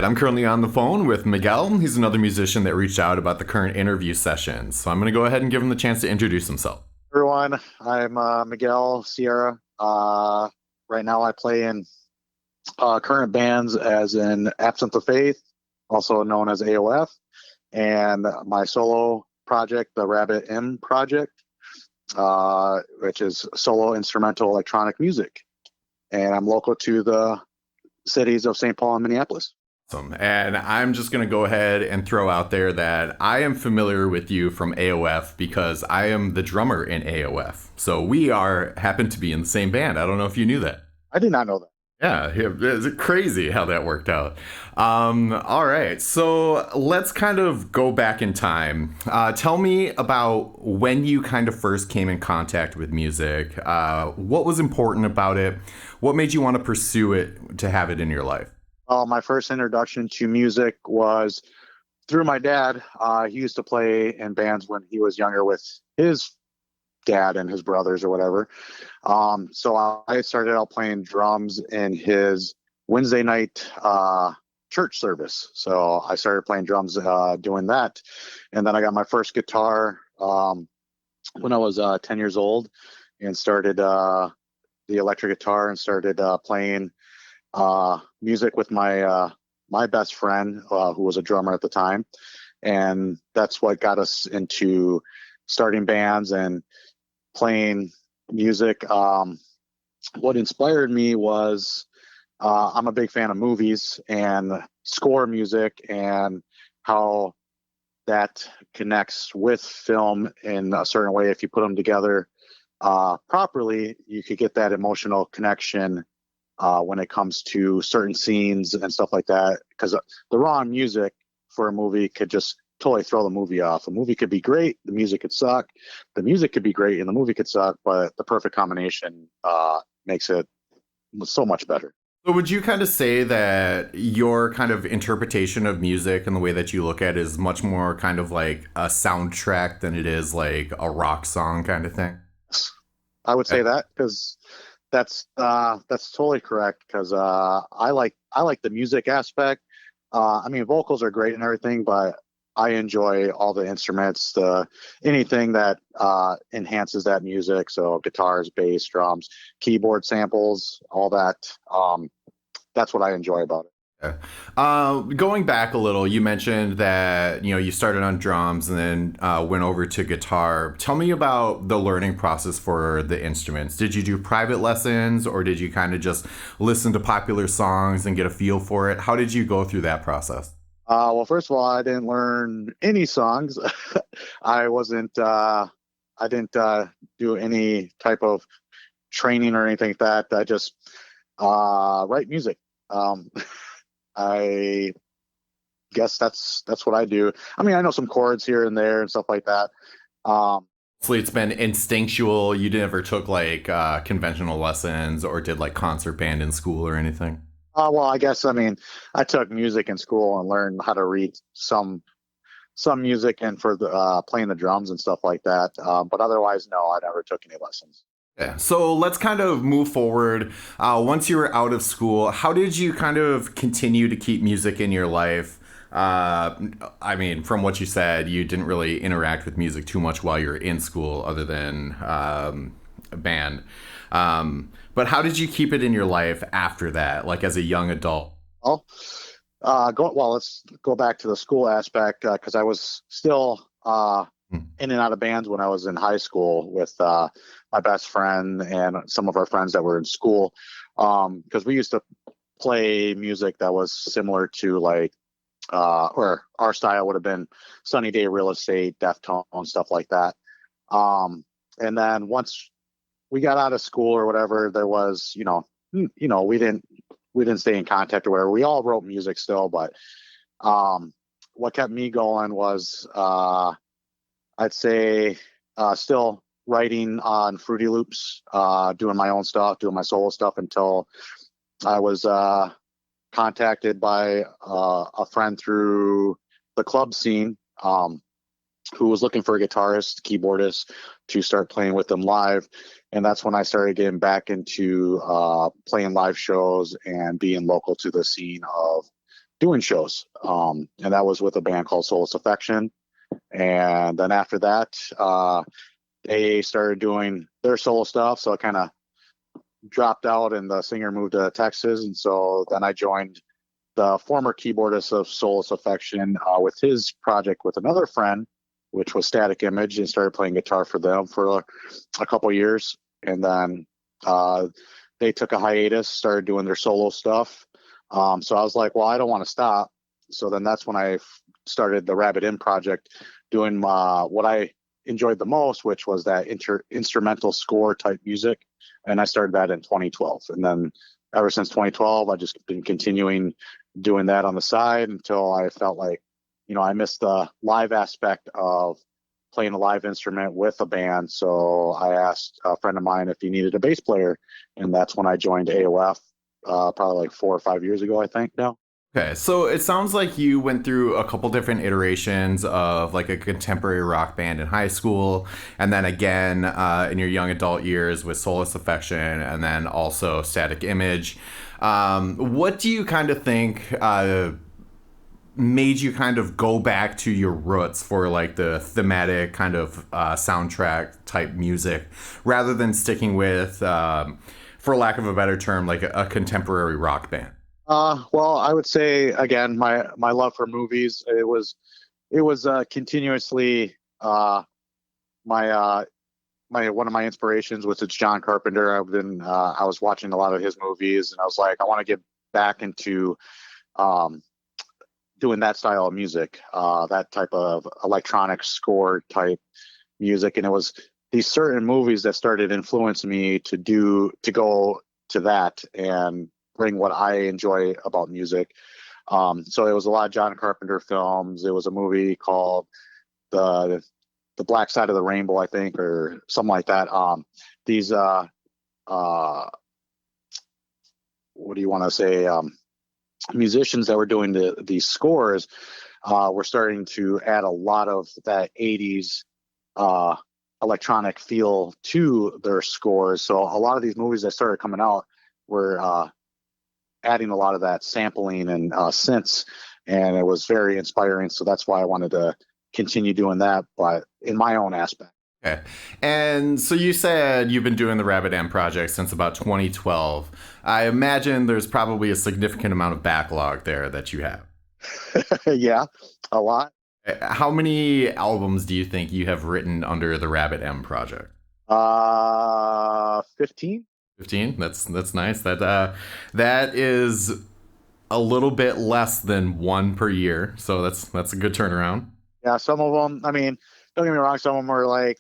right, I'm currently on the phone with Miguel. He's another musician that reached out about the current interview session. So I'm going to go ahead and give him the chance to introduce himself. Everyone. I'm Miguel Sierra. Right now, I play in current bands as in Absent of Faith, also known as AOF, and my solo project, the Rabbit M Project, which is solo instrumental electronic music. And I'm local to the cities of St. Paul and Minneapolis. Awesome. And I'm just going to go ahead and throw out there that I am familiar with you from AOF because I am the drummer in AOF. So we happen to be in the same band. I don't know if you knew that. I did not know that. Yeah, it's crazy how that worked out. All right, so let's kind of go back in time. Tell me about when you kind of first came in contact with music. What was important about it? What made you want to pursue it to have it in your life? My first introduction to music was through my dad. He used to play in bands when he was younger with his dad and his brothers or whatever. So I started out playing drums in his Wednesday night church service. So I started playing drums doing that. And then I got my first guitar when I was 10 years old and started the electric guitar and started playing music with my best friend who was a drummer at the time. And that's what got us into starting bands and playing music. What inspired me was I'm a big fan of movies and score music and how that connects with film in a certain way. If you put them together properly, you could get that emotional connection when it comes to certain scenes and stuff like that. Because the wrong music for a movie could just totally throw the movie off. A movie could be great, the music could suck. The music could be great and the movie could suck, but the perfect combination makes it so much better. So would you kind of say that your kind of interpretation of music and the way that you look at it is much more kind of like a soundtrack than it is like a rock song kind of thing? I would say Okay. that because that's totally correct. Because I like the music aspect. I mean, vocals are great and everything, but I enjoy all the instruments, anything that enhances that music. So guitars, bass, drums, keyboard samples, all that. That's what I enjoy about it. Yeah. Going back a little, you mentioned that you started on drums and then went over to guitar. Tell me about the learning process for the instruments. Did you do private lessons, or did you kind of just listen to popular songs and get a feel for it? How did you go through that process? Well, first of all, I didn't learn any songs. I wasn't. I didn't do any type of training or anything like that. I just write music. Um, I guess that's what I do. I mean, I know some chords here and there and stuff like that. Um, Hopefully, it's been instinctual. You never took like conventional lessons or did like concert band in school or anything. well, I guess I mean I took music in school and learned how to read some music and for the playing the drums and stuff like that. But otherwise, no, I never took any lessons. Yeah. So let's kind of move forward. Once you were out of school, how did you kind of continue to keep music in your life? Uh, I mean, from what you said, you didn't really interact with music too much while you were in school, other than a band. But how did you keep it in your life after that, like as a young adult? Well, let's go back to the school aspect because I was still in and out of bands when I was in high school with my best friend and some of our friends that were in school because we used to play music that was similar to like or our style would have been Sunny Day Real Estate, Deftones, stuff like that. And then once we got out of school or whatever, there was we didn't stay in contact or whatever. We all wrote music still, but what kept me going was I'd say still writing on Fruity Loops, doing my own stuff, doing my solo stuff until I was contacted by a friend through the club scene who was looking for a guitarist, keyboardist to start playing with them live. And that's when I started getting back into playing live shows and being local to the scene of doing shows. And that was with a band called Soulless Affection. And then after that, they started doing their solo stuff. So I kind of dropped out and the singer moved to Texas. And so then I joined the former keyboardist of Soulless Affection with his project with another friend, which was Static Image, and started playing guitar for them for a couple years. And then they took a hiatus, started doing their solo stuff. So I was like, well, I don't want to stop. So then that's when I started the Rabbit In project, doing what I enjoyed the most, which was that instrumental score type music. And I started that in 2012. And then ever since 2012, I've just been continuing doing that on the side until I felt like, I missed the live aspect of playing a live instrument with a band. So I asked a friend of mine if he needed a bass player. And that's when I joined AOF, probably like 4 or 5 years ago, I think now. Okay, so it sounds like you went through a couple different iterations of like a contemporary rock band in high school, and then again in your young adult years with Soulless Affection, and then also Static Image. What do you kind of think made you kind of go back to your roots for like the thematic kind of soundtrack type music, rather than sticking with, for lack of a better term, like a contemporary rock band? Well, I would say again, my love for movies. It was continuously my my one of my inspirations, which is John Carpenter. I was watching a lot of his movies, and I was like, I want to get back into doing that style of music, that type of electronic score type music. And it was these certain movies that started influencing me to go to that and bring what I enjoy about music. So it was a lot of John Carpenter films. It was a movie called the Black Side of the Rainbow, I think, or something like that. These what do you want to say? Musicians that were doing these scores were starting to add a lot of that 80s electronic feel to their scores. So a lot of these movies that started coming out were adding a lot of that sampling and synths, and it was very inspiring. So that's why I wanted to continue doing that, but in my own aspect. Okay. And so you said you've been doing the Rabbit M project since about 2012. I imagine there's probably a significant amount of backlog there that you have. Yeah, a lot. How many albums do you think you have written under the Rabbit M project? 15. 15? That's nice. That is a little bit less than one per year, so that's a good turnaround. Yeah, some of them, I mean, don't get me wrong, some of them are like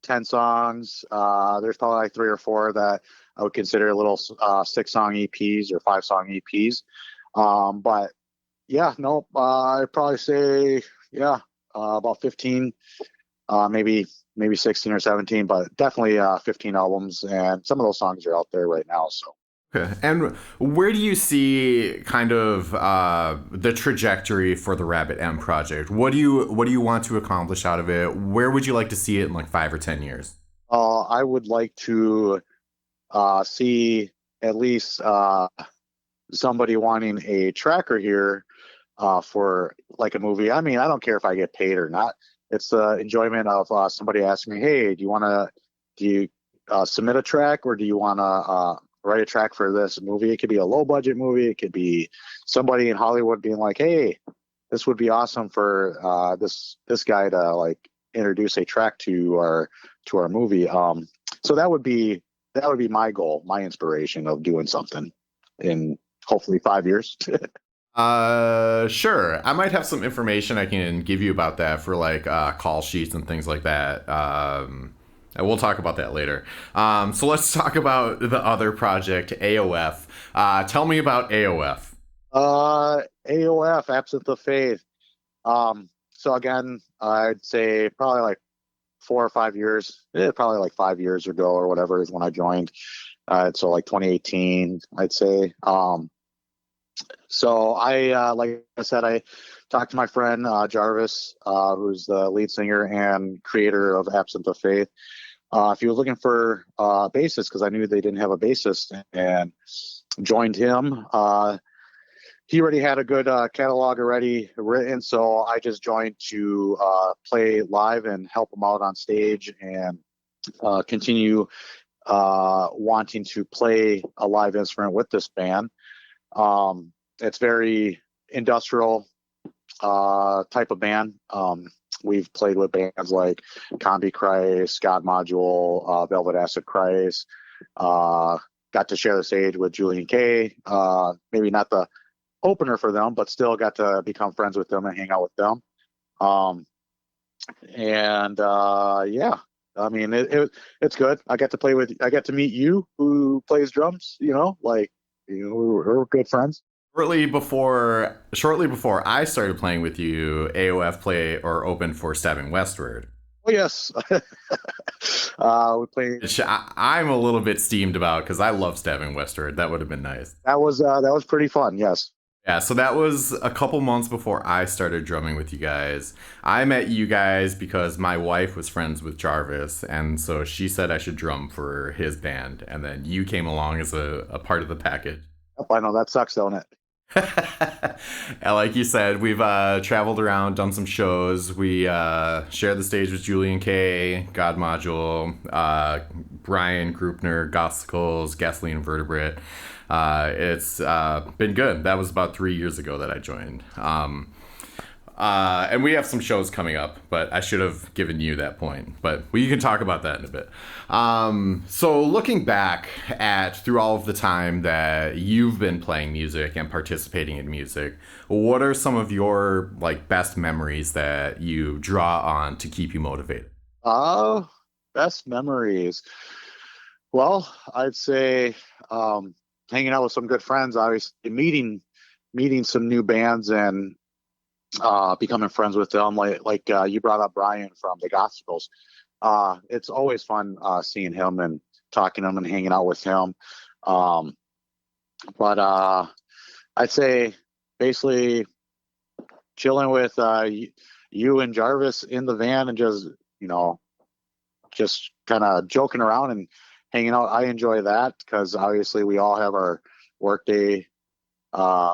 10 songs. There's probably like 3 or 4 that I would consider little 6-song EPs or 5-song EPs. But yeah, no, I'd probably say, yeah, about 15, maybe 16 or 17, but definitely 15 albums. And some of those songs are out there right now. So. Okay. And where do you see kind of the trajectory for the Rabbit M project? What do you want to accomplish out of it? Where would you like to see it in like 5 or 10 years? I would like to see at least somebody wanting a tracker here for like a movie. I mean, I don't care if I get paid or not. It's the enjoyment of somebody asking me, "Hey, do you submit a track, or do you want to write a track for this movie?" It could be a low budget movie. It could be somebody in Hollywood being like, "Hey, this would be awesome for this guy to like introduce a track to our movie." So that would be my goal, my inspiration of doing something in hopefully 5 years. Sure. I might have some information I can give you about that for like call sheets and things like that. And we'll talk about that later. So let's talk about the other project, AOF. Tell me about AOF. AOF, Absent of Faith. So again, I'd say probably like 4 or 5 years, probably like 5 years ago or whatever is when I joined. So like 2018, I'd say. So like I said, I talked to my friend Jarvis, who's the lead singer and creator of Absent of Faith. If he was looking for a bassist, because I knew they didn't have a bassist, and joined him. he already had a good catalog already written, so I just joined to play live and help him out on stage and continue wanting to play a live instrument with this band. It's very industrial type of band. We've played with bands like Combi Christ, God Module, Velvet Acid Christ. Got to share the stage with Julian K. Maybe not the opener for them, but still got to become friends with them and hang out with them. Um, and yeah, I mean, it's good. I got to meet you, who plays drums. We're good friends. Shortly before I started playing with you, AOF play or open for Stabbing Westward. Oh yes, we played. Which I'm a little bit steamed about because I love Stabbing Westward. That would have been nice. That was pretty fun. Yes. Yeah, so that was a couple months before I started drumming with you guys. I met you guys because my wife was friends with Jarvis, and so she said I should drum for his band, and then you came along as a part of the package. Yep, I know that sucks, don't it? And like you said, we've traveled around, done some shows. We shared the stage with Julian K, God Module, Brian Grupner, Gossicles, Gasoline Vertebrate. It's been good. That was about 3 years ago that I joined. And we have some shows coming up, but I should have given you that point. But we can talk about that in a bit. So looking back at through all of the time that you've been playing music and participating in music, what are some of your best memories that you draw on to keep you motivated? Best memories. Well, I'd say hanging out with some good friends, obviously meeting some new bands and becoming friends with them. Like you brought up Brian from the Gospels. It's always fun seeing him and talking to him and hanging out with him. But I'd say basically chilling with you and Jarvis in the van and just kind of joking around and hanging out. I enjoy that because obviously we all have our workday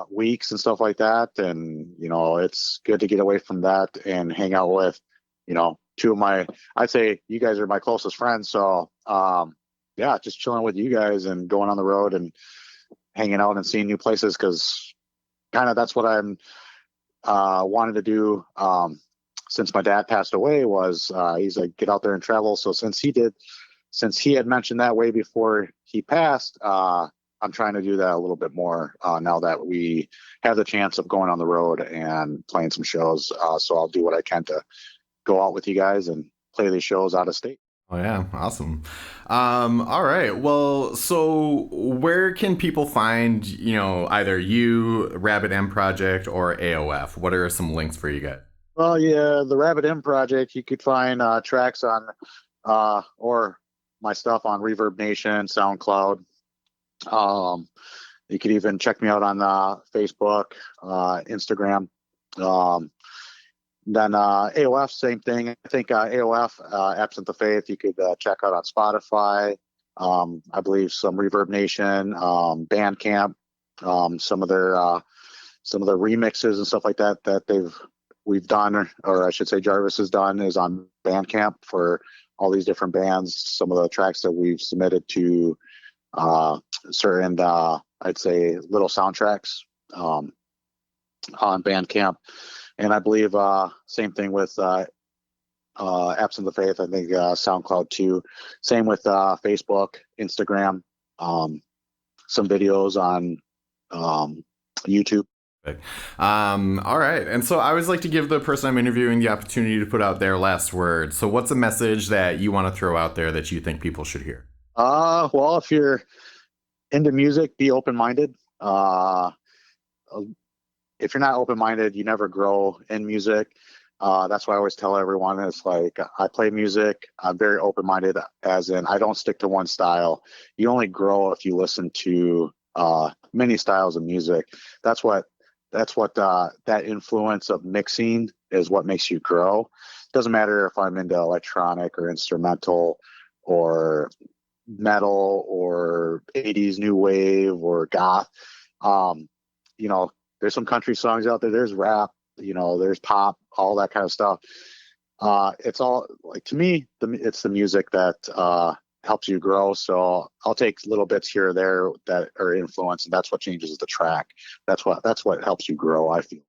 weeks and stuff like that, and it's good to get away from that and hang out with two of my, I'd say you guys are my closest friends, so yeah, just chilling with you guys and going on the road and hanging out and seeing new places, because kind of that's what I'm wanted to do since my dad passed away. Was he's like, get out there and travel. So since he had mentioned that way before he passed, I'm trying to do that a little bit more now that we have the chance of going on the road and playing some shows. So I'll do what I can to go out with you guys and play these shows out of state. Oh yeah, awesome. All right. Well, so where can people find, either you, Rabbit M Project, or AOF? What are some links for you guys? Well, yeah, the Rabbit M Project, you could find tracks on or my stuff on Reverb Nation, SoundCloud. You could even check me out on Facebook, Instagram. Then AOF, same thing. I think AOF, Absent the Faith, you could check out on Spotify. I believe some Reverb Nation, Bandcamp, some of their remixes and stuff like that we've done, or I should say Jarvis has done, is on Bandcamp for all these different bands. Some of the tracks that we've submitted to certain I'd say little soundtracks on Bandcamp. And I believe same thing with Absent the Faith. I think SoundCloud too. Same with Facebook, Instagram, some videos on YouTube. All right. And so I always like to give the person I'm interviewing the opportunity to put out their last word. So what's a message that you want to throw out there that you think people should hear? Well, if you're into music, be open-minded. If you're not open-minded, you never grow in music. That's why I always tell everyone, it's like, I play music. I'm very open-minded, as in I don't stick to one style. You only grow if you listen to many styles of music. That's what that influence of mixing is what makes you grow. It doesn't matter if I'm into electronic or instrumental or metal or 80s new wave or goth. There's some country songs out there. There's rap, there's pop, all that kind of stuff. It's all like, to me, it's the music that helps you grow. So I'll take little bits here or there that are influence, and that's what changes the track. That's what helps you grow, I feel.